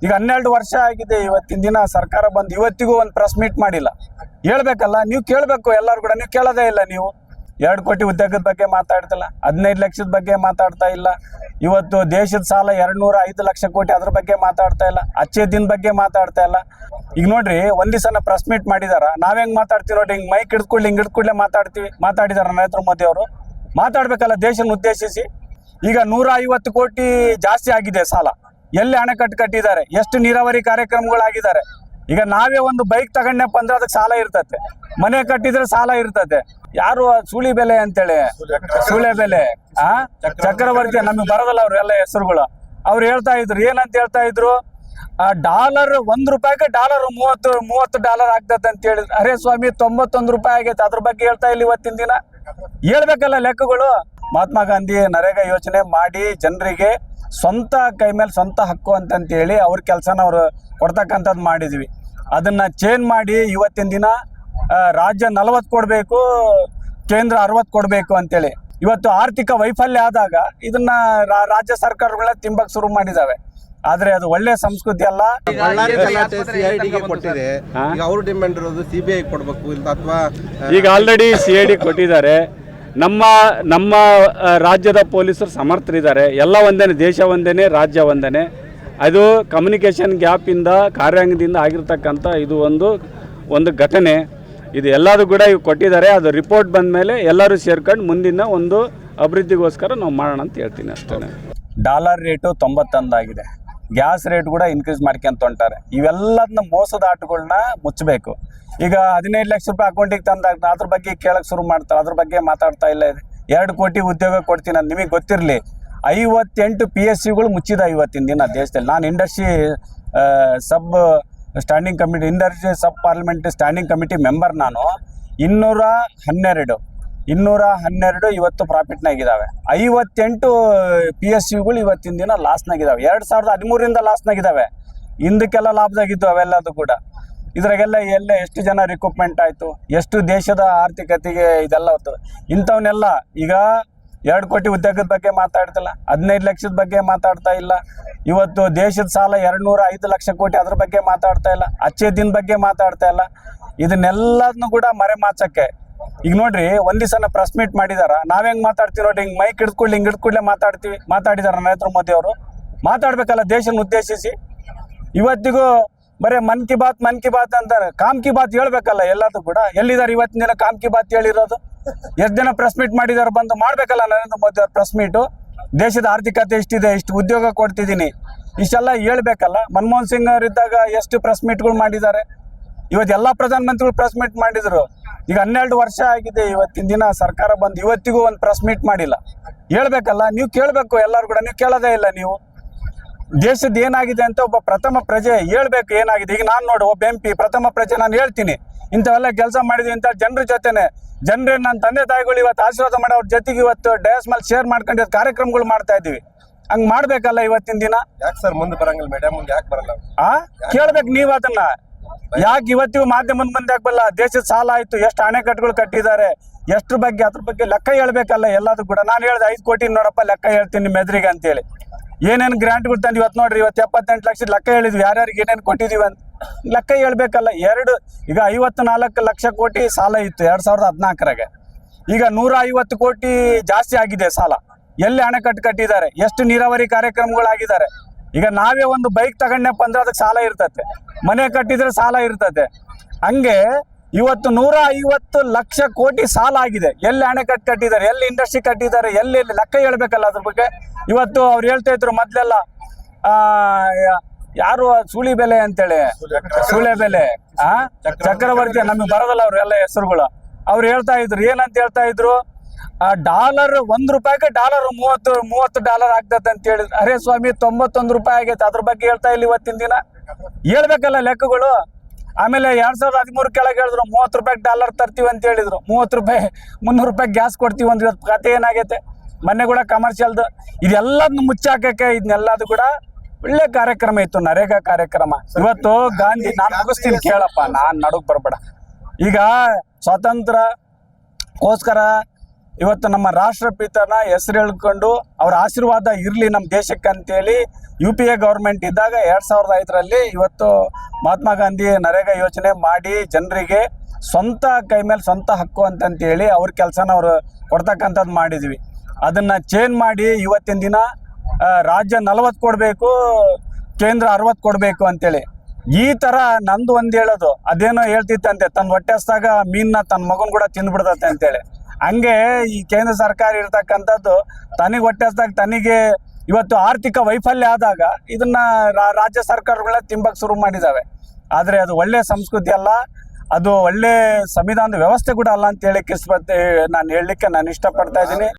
ಈಗ 12 ವರ್ಷ ಆಗಿದೆ ಇವತ್ತಿನ ದಿನ ಸರ್ಕಾರ ಬಂದು ಇವತ್ತಿಗೂ ಒಂದು ಪ್ರೆಸ್ ಮೀಟ್ ಮಾಡಿಲ್ಲ. ಹೇಳ್ಬೇಕಲ್ಲ, ನೀವು ಕೇಳಬೇಕು ಎಲ್ಲರೂ ಕೂಡ. ನೀವು ಕೇಳೋದೇ ಇಲ್ಲ. ನೀವು 2 ಕೋಟಿ ಉದ್ಯೋಗದ ಬಗ್ಗೆ ಮಾತಾಡ್ತಿಲ್ಲ, 15 ಲಕ್ಷದ ಬಗ್ಗೆ ಮಾತಾಡ್ತಾ ಇಲ್ಲ. ಇವತ್ತು ದೇಶದ ಸಾಲ 205 ಲಕ್ಷ ಕೋಟಿ, ಅದ್ರ ಬಗ್ಗೆ ಮಾತಾಡ್ತಾ ಇಲ್ಲ. ಅಚ್ಚೇ ದಿನ ಬಗ್ಗೆ ಮಾತಾಡ್ತಾ ಇಲ್ಲ. ಈಗ ನೋಡ್ರಿ, ಒಂದ್ ದಿವಸನ ಪ್ರೆಸ್ ಮೀಟ್ ಮಾಡಿದಾರ, ನಾವ್ ಹೆಂಗ್ ಮಾತಾಡ್ತೀವಿ ನೋಡ್ರಿ, ಹಿಂಗ್ ಮೈಕ್ ಹಿಡ್ಕೊಳ್ಳಿ ಮಾತಾಡಿದಾರ ನರೇಂದ್ರ ಮೋದಿ ಅವರು. ಮಾತಾಡ್ಬೇಕಲ್ಲ ದೇಶನ ಉದ್ದೇಶಿಸಿ. ಈಗ 150 ಕೋಟಿ ಜಾಸ್ತಿ ಆಗಿದೆ ಸಾಲ. ಎಲ್ಲಿ ಅಣೆಕಟ್ಟು ಕಟ್ಟಿದ್ದಾರೆ, ಎಷ್ಟು ನೀರಾವರಿ ಕಾರ್ಯಕ್ರಮಗಳಾಗಿದ್ದಾರೆ. ಈಗ ನಾವೇ ಒಂದು ಬೈಕ್ ತಗೊಂಡಪ್ಪ ಅಂದ್ರೆ ಅದಕ್ಕೆ ಸಾಲ ಇರ್ತತೆ, ಮನೆ ಕಟ್ಟಿದ್ರೆ ಸಾಲ ಇರ್ತತೆ. ಯಾರು ಸುಳಿ ಬೆಲೆ ಅಂತೇಳಿ, ಸುಳೆ ಬೆಲೆ ಚಕ್ರವರ್ತಿ, ನಮಗೆ ಬರೋದಲ್ಲ ಅವ್ರು ಎಲ್ಲ ಹೆಸರುಗಳು. ಅವ್ರು ಹೇಳ್ತಾ ಇದ್ರು, ಏನಂತ ಹೇಳ್ತಾ ಇದ್ರು, ಡಾಲರ್ $1 ಡಾಲರ್ $30 ಆಗ್ತದೆ ಅಂತ ಹೇಳಿದ್ರು. ಅರೇ ಸ್ವಾಮಿ, 91 ರೂಪಾಯಿ ಆಗೈತೆ. ಅದ್ರ ಬಗ್ಗೆ ಹೇಳ್ತಾ ಇಲ್ಲ ಇವತ್ತಿನ ದಿನ. ಹೇಳ್ಬೇಕಲ್ಲ ಲೆಕ್ಕಗಳು. ಮಹಾತ್ಮ ಗಾಂಧಿ ನರೇಗಾ ಯೋಜನೆ ಮಾಡಿ ಜನರಿಗೆ ಸ್ವಂತ ಕೈ ಮೇಲೆ ಸ್ವಂತ ಹಕ್ಕು ಅಂತಂತೇಳಿ ಅವ್ರ ಕೆಲಸನ ಅವ್ರು ಕೊಡ್ತಕ್ಕಂಥದ್ದು ಮಾಡಿದ್ವಿ. ಅದನ್ನ ಚೇಂಜ್ ಮಾಡಿ ಇವತ್ತಿನ ದಿನ ರಾಜ್ಯ 40 ಕೊಡಬೇಕು, ಕೇಂದ್ರ 60 ಕೊಡಬೇಕು ಅಂತೇಳಿ. ಇವತ್ತು ಆರ್ಥಿಕ ವೈಫಲ್ಯ ಆದಾಗ ಇದನ್ನ ರಾಜ್ಯ ಸರ್ಕಾರಗಳ ತಿಂಬಕ್ ಶುರು ಮಾಡಿದಾವೆ. ಆದ್ರೆ ಅದು ಒಳ್ಳೆ ಸಂಸ್ಕೃತಿ ಅಲ್ಲ. ಕೊಟ್ಟಿದೆ, ಈಗ ಅವರು ಡಿಮ್ಯಾಂಡ್ ಇರೋದು CBI ಕೊಡಬೇಕು ಇಲ್ಲ ಅಥವಾ ಈಗ ಆಲ್ರೆಡಿ CID ಕೊಟ್ಟಿದ್ದಾರೆ. ನಮ್ಮ ರಾಜ್ಯದ ಪೊಲೀಸರು ಸಮರ್ಥರಿದ್ದಾರೆ. ಎಲ್ಲ ಒಂದೇನೆ, ದೇಶ ಒಂದೇನೆ, ರಾಜ್ಯ ಒಂದೇನೆ. ಅದು ಕಮ್ಯುನಿಕೇಷನ್ ಗ್ಯಾಪಿಂದ, ಕಾರ್ಯಾಂಗದಿಂದ ಆಗಿರ್ತಕ್ಕಂಥ ಇದು ಒಂದು ಘಟನೆ. ಇದು ಎಲ್ಲರೂ ಕೂಡ ಇವು ಕೊಟ್ಟಿದ್ದಾರೆ. ಅದು ರಿಪೋರ್ಟ್ ಬಂದ ಮೇಲೆ ಎಲ್ಲರೂ ಸೇರ್ಕೊಂಡು ಮುಂದಿನ ಒಂದು ಅಭಿವೃದ್ಧಿಗೋಸ್ಕರ ನಾವು ಮಾಡೋಣ ಅಂತ ಹೇಳ್ತೀನಿ ಅಷ್ಟೇ. ಡಾಲರ್ ರೇಟು 91 ಆಗಿದೆ. ಗ್ಯಾಸ್ ರೇಟ್ ಕೂಡ ಇನ್ಕ್ರೀಸ್ ಮಾಡ್ಕೊಂತ ಹೊಂಟಾರೆ. ಇವೆಲ್ಲದನ್ನ ಮೋಸದ ಆಟಗಳನ್ನ ಮುಚ್ಚಬೇಕು. ಈಗ 15 ಲಕ್ಷ ರೂಪಾಯಿ ಅಕೌಂಟಿಗೆ ತಂದಾಗ ಅದ್ರ ಬಗ್ಗೆ ಕೇಳಕ್ಕೆ ಶುರು ಮಾಡ್ತಾರೆ, ಅದ್ರ ಬಗ್ಗೆ ಮಾತಾಡ್ತಾ ಇಲ್ಲ. 2 ಕೋಟಿ ಉದ್ಯೋಗ ಕೊಡ್ತೀನಿ ಅಂತ ನಿಮಗೆ ಗೊತ್ತಿರಲಿ. 58 PSUಗಳು ಮುಚ್ಚಿದ ಇವತ್ತಿನ ದಿನ ದೇಶದಲ್ಲಿ. ನಾನು ಇಂಡಸ್ಟ್ರಿ ಸಬ್ ಪಾರ್ಲಿಮೆಂಟ್ ಸ್ಟ್ಯಾಂಡಿಂಗ್ ಕಮಿಟಿ ಮೆಂಬರ್. ನಾನು 212 ಇವತ್ತು ಪ್ರಾಫಿಟ್ನಾಗಿದ್ದಾವೆ. 58 PSUಗಳು ಇವತ್ತಿನ ದಿನ ಲಾಸ್ನಾಗಿದ್ದಾವೆ. 2013ರಿಂದ ಲಾಸ್ನಾಗಿದ್ದಾವೆ. ಹಿಂದಕ್ಕೆಲ್ಲ ಲಾಭದಾಗಿದ್ದು ಅವೆಲ್ಲದು ಕೂಡ. ಇದ್ರಾಗೆಲ್ಲ ಎಷ್ಟು ಜನ ರಿಕ್ರೂಟ್ಮೆಂಟ್ ಆಯಿತು, ಎಷ್ಟು ದೇಶದ ಆರ್ಥಿಕತೆಗೆ ಇದೆಲ್ಲ ಹೊತ್ತು. ಇಂಥವನ್ನೆಲ್ಲ ಈಗ 2 ಕೋಟಿ ಉದ್ಯೋಗದ ಬಗ್ಗೆ ಮಾತಾಡ್ತಿಲ್ಲ, 15 ಲಕ್ಷದ ಬಗ್ಗೆ ಮಾತಾಡ್ತಾ ಇಲ್ಲ. ಇವತ್ತು ದೇಶದ ಸಾಲ 205 ಲಕ್ಷ ಕೋಟಿ, ಅದ್ರ ಬಗ್ಗೆ ಮಾತಾಡ್ತಾ ಇಲ್ಲ. ಅಚ್ಚೇ ದಿನ ಬಗ್ಗೆ ಮಾತಾಡ್ತಾ ಇಲ್ಲ. ಇದನ್ನೆಲ್ಲದನ್ನು ಕೂಡ ಮರೆಮಾಚಕ್ಕೆ. ಈಗ ನೋಡ್ರಿ, ಒಂದ್ ದಿವಸನ ಪ್ರೆಸ್ ಮೀಟ್ ಮಾಡಿದಾರ, ನಾವ್ ಹೆಂಗ್ ಮಾತಾಡ್ತೀವಿ ನೋಡ್ರಿ, ಹಿಂಗ್ ಮೈಕ್ ಹಿಡ್ಕೊಳ್ಳಿ ಮಾತಾಡಿದಾರ ನರೇಂದ್ರ ಮೋದಿ ಅವರು. ಮಾತಾಡ್ಬೇಕಲ್ಲ ದೇಶನ ಉದ್ದೇಶಿಸಿ. ಇವತ್ತಿಗೂ ಬರೀ ಮನ್ ಕಿ ಬಾತ್ ಅಂತಾರೆ. ಕಾಮ್ ಕಿ ಬಾತ್ ಹೇಳ್ಬೇಕಲ್ಲ ಎಲ್ಲದೂ ಕೂಡ. ಎಲ್ಲಿದ್ದಾರೆ ಇವತ್ತಿನ ದಿನ ಕಾಮ್ ಕಿ ಬಾತ್ ಹೇಳಿರೋದು? ಎಷ್ಟು ಜನ ಪ್ರೆಸ್ ಮೀಟ್ ಮಾಡಿದಾರೆ? ಬಂದು ಮಾಡ್ಬೇಕಲ್ಲ ನರೇಂದ್ರ ಮೋದಿ ಅವ್ರ ಪ್ರೆಸ್ ಮೀಟು. ದೇಶದ ಆರ್ಥಿಕತೆ ಎಷ್ಟಿದೆ, ಇಷ್ಟು ಉದ್ಯೋಗ ಕೊಡ್ತಿದ್ದೀನಿ, ಇಷ್ಟೆಲ್ಲ ಹೇಳ್ಬೇಕಲ್ಲ. ಮನಮೋಹನ್ ಸಿಂಗ್ ಅವರಿದ್ದಾಗ ಎಷ್ಟು ಪ್ರೆಸ್ ಮೀಟ್ಗಳು ಮಾಡಿದ್ದಾರೆ. ಇವತ್ತು ಎಲ್ಲ ಪ್ರಧಾನಮಂತ್ರಿಗಳು ಪ್ರೆಸ್ ಮೀಟ್ ಮಾಡಿದ್ರು. ಈಗ 12 ವರ್ಷ ಆಗಿದೆ ಇವತ್ತಿನ ದಿನ ಸರ್ಕಾರ ಬಂದು ಇವತ್ತಿಗೂ ಒಂದು ಪ್ರೆಸ್ ಮೀಟ್ ಮಾಡಿಲ್ಲ. ಹೇಳ್ಬೇಕಲ್ಲ, ನೀವು ಕೇಳಬೇಕು ಎಲ್ಲರೂ ಕೂಡ. ನೀವು ಕೇಳೋದೇ ಇಲ್ಲ. ನೀವು ದೇಶದ ಏನಾಗಿದೆ ಅಂತ ಒಬ್ಬ ಪ್ರಥಮ ಪ್ರಜೆ ಹೇಳ್ಬೇಕು ಏನಾಗಿದೆ. ಈಗ ನಾನು ನೋಡು, ಒಬ್ಬ MP ಪ್ರಥಮ ಪ್ರಜೆ, ನಾನು ಹೇಳ್ತೀನಿ ಇಂಥವೆಲ್ಲ ಕೆಲಸ ಮಾಡಿದ್ವಿ ಅಂತ ಜನರ ಜೊತೆನೆ. ಜನರೇ ನನ್ನ ತಂದೆ ತಾಯಿಗಳು ಇವತ್ತು ಆಶೀರ್ವಾದ ಮಾಡಿ ಅವ್ರ ಜೊತೆಗೆ ಇವತ್ತು ಡಯಾಸ್ ಮೇಲೆ ಶೇರ್ ಮಾಡ್ಕೊಂಡು ಕಾರ್ಯಕ್ರಮಗಳು ಮಾಡ್ತಾ ಇದ್ದೀವಿ. ಹಂಗೆ ಮಾಡ್ಬೇಕಲ್ಲ ಇವತ್ತಿನ ದಿನ. ಯಾಕೆ ಸರ್ ಮುಂದೆ ಬರಂಗಿಲ್ಲ? ಮೇಡಮ್ ಮುಂದೆ ಯಾಕೆ ಬರಲ್ಲ? ಕೇಳ್ಬೇಕು ನೀವು ಅದನ್ನ. ಯಾಕೆ ಇವತ್ತಿಗೂ ಮಾಧ್ಯಮದ ಮುಂದೆ ಯಾಕಲ್ಲ? ದೇಶದ ಸಾಲ ಆಯ್ತು, ಎಷ್ಟು ಅಣೆಕಟ್ಟುಗಳು ಕಟ್ಟಿದ್ದಾರೆ, ಎಷ್ಟ್ರ ಬಗ್ಗೆ ಅದ್ರ ಬಗ್ಗೆ ಲೆಕ್ಕ ಹೇಳ್ಬೇಕಲ್ಲ ಎಲ್ಲದೂ ಕೂಡ. ನಾನು ಹೇಳ್ದೆ 5 ಕೋಟಿ ನೋಡಪ್ಪ ಲೆಕ್ಕ ಹೇಳ್ತೀನಿ ನಿಮ್ಮ ಎದುರಿಗೆ ಅಂತೇಳಿ. ಏನೇನು ಗ್ರಾಂಟ್ಗಳು ತಂದು ಇವತ್ತು ನೋಡ್ರಿ, ಇವತ್ತು 78 ಲಕ್ಷದ ಲೆಕ್ಕ ಹೇಳಿದ್ವಿ, ಯಾರ್ಯಾರಿಗೆ ಏನೇನು ಕೊಟ್ಟಿದೀವಿ ಅಂತ ಲೆಕ್ಕ ಹೇಳ್ಬೇಕಲ್ಲ. ಈಗ 54 ಲಕ್ಷ ಕೋಟಿ ಸಾಲ ಇತ್ತು 2014ರಾಗೆ. ಈಗ 150 ಕೋಟಿ ಜಾಸ್ತಿ ಆಗಿದೆ ಸಾಲ. ಎಲ್ಲಿ ಅಣೆಕಟ್ಟು ಕಟ್ಟಿದ್ದಾರೆ, ಎಷ್ಟು ನೀರಾವರಿ ಕಾರ್ಯಕ್ರಮಗಳಾಗಿದ್ದಾರೆ. ಈಗ ನಾವೇ ಒಂದು ಬೈಕ್ ತಗೊಂಡಪ್ಪ ಅಂದ್ರೆ ಅದಕ್ಕೆ ಸಾಲ ಇರ್ತತೆ, ಮನೆ ಕಟ್ಟಿದ್ರೆ ಸಾಲ ಇರ್ತತೆ. ಹಂಗೆ ಇವತ್ತು 150 ಲಕ್ಷ ಕೋಟಿ ಸಾಲ ಆಗಿದೆ. ಎಲ್ಲಿ ಅಣೆಕಟ್ಟು ಕಟ್ಟಿದ್ದಾರೆ, ಎಲ್ಲಿ ಇಂಡಸ್ಟ್ರಿ ಕಟ್ಟಿದ್ದಾರೆ, ಎಲ್ಲಿ ಲೆಕ್ಕ ಹೇಳ್ಬೇಕಲ್ಲ ಅದ್ರ ಬಗ್ಗೆ. ಇವತ್ತು ಅವ್ರು ಹೇಳ್ತಾ ಇದ್ರು ಮೊದ್ಲೆಲ್ಲ ಯಾರು ಸುಳಿ ಬೆಲೆ ಅಂತೇಳಿ, ಸುಳೆ ಬೆಲೆ ಚಕ್ರವರ್ತಿ, ನಮಗೆ ಬರೋದಲ್ಲ ಅವ್ರು ಎಲ್ಲ ಹೆಸರುಗಳು. ಅವ್ರು ಹೇಳ್ತಾ ಇದ್ರು, ಏನಂತ ಹೇಳ್ತಾ ಇದ್ರು, ಡಾಲರ್ $1 ಡಾಲರ್ $30 ಆಗ್ತದೆ ಅಂತ ಹೇಳಿದ್ರು. ಅರೇ ಸ್ವಾಮಿ, 91 ರೂಪಾಯಿ ಆಗೈತೆ. ಅದ್ರ ಬಗ್ಗೆ ಹೇಳ್ತಾ ಇಲ್ಲ ಇವತ್ತಿನ ದಿನ. ಹೇಳ್ಬೇಕಲ್ಲ ಲೆಕ್ಕಗಳು. ಆಮೇಲೆ 2013 ಕೆಳಗೆ ಹೇಳಿದ್ರು $30 ಡಾಲರ್ ತರ್ತೀವಿ ಅಂತ ಹೇಳಿದ್ರು. $300 ಗ್ಯಾಸ್ ಕೊಡ್ತೀವಿ ಅಂದ್ರೆ ಇವತ್ತು ಕತೆ ಏನಾಗೈತೆ? ಮೊನ್ನೆ ಕೂಡ ಕಮರ್ಷಿಯಲ್ದು ಇದೆಲ್ಲದನ್ನು ಮುಚ್ಚಾಕಕ್ಕೆ ಇದನ್ನೆಲ್ಲದು ಕೂಡ ಒಳ್ಳೆ ಕಾರ್ಯಕ್ರಮ ಇತ್ತು, ನರೇಗಾ ಕಾರ್ಯಕ್ರಮ. ಇವತ್ತು ಗಾಂಧಿ, ನಾನು ಮುಗಿಸ್ತೀನಿ ಕೇಳಪ್ಪ, ನಾನು ನಡುಕ್ ಬರ್ಬೇಡ. ಈಗ ಸ್ವಾತಂತ್ರ್ಯಕ್ಕೋಸ್ಕರ ಇವತ್ತು ನಮ್ಮ ರಾಷ್ಟ್ರಪಿತನ ಹೆಸರು ಹೇಳ್ಕೊಂಡು ಅವ್ರ ಆಶೀರ್ವಾದ ಇರಲಿ ನಮ್ಮ ದೇಶಕ್ಕೆ ಅಂತೇಳಿ UPA ಗೌರ್ಮೆಂಟ್ ಇದ್ದಾಗ 2005ರಲ್ಲಿ ಇವತ್ತು ಮಹಾತ್ಮ ಗಾಂಧಿ ನರೇಗಾ ಯೋಜನೆ ಮಾಡಿ ಜನರಿಗೆ ಸ್ವಂತ ಕೈ ಮೇಲೆ ಸ್ವಂತ ಹಕ್ಕು ಅಂತಂತೇಳಿ ಅವ್ರ ಕೆಲಸನ ಅವರು ಕೊಡ್ತಕ್ಕಂಥದ್ದು ಮಾಡಿದ್ವಿ. ಅದನ್ನು ಚೇಂಜ್ ಮಾಡಿ ಇವತ್ತಿನ ದಿನ ರಾಜ್ಯ 40 ಕೊಡಬೇಕು, ಕೇಂದ್ರ 60 ಕೊಡಬೇಕು ಅಂತೇಳಿ. ಈ ಥರ ನಂದು ಒಂದು ಹೇಳೋದು, ಅದೇನೋ ಹೇಳ್ತಿತ್ತಂತೆ ತನ್ನ ಹೊಟ್ಟೆ ಹಸ್ದಾಗ ಮೀನ್ನ ತನ್ನ ಮಗನ ಕೂಡ ತಿಂದ್ಬಿಡ್ತತೆ ಅಂತೇಳಿ. ಹಂಗೆ ಈ ಕೇಂದ್ರ ಸರ್ಕಾರ ಇರ್ತಕ್ಕಂಥದ್ದು ತನಗೆ ಹೊಟ್ಟೆ ಹಸ್ದಾಗ ತನಗೆ ಇವತ್ತು ಆರ್ಥಿಕ ವೈಫಲ್ಯ ಆದಾಗ ಇದನ್ನ ರಾಜ್ಯ ಸರ್ಕಾರಗಳ ತಿಂಬಕ್ಕೆ ಶುರು ಮಾಡಿದ್ದಾವೆ. ಆದರೆ ಅದು ಒಳ್ಳೆ ಸಂಸ್ಕೃತಿ ಅಲ್ಲ, ಅದು ಒಳ್ಳೆ ಸಂವಿಧಾನದ ವ್ಯವಸ್ಥೆ ಕೂಡ ಅಲ್ಲ ಅಂತ ಹೇಳಕ್ಕೆ ನಾನು ಹೇಳಲಿಕ್ಕೆ ನಾನು ಇಷ್ಟಪಡ್ತಾ ಇದ್ದೀನಿ.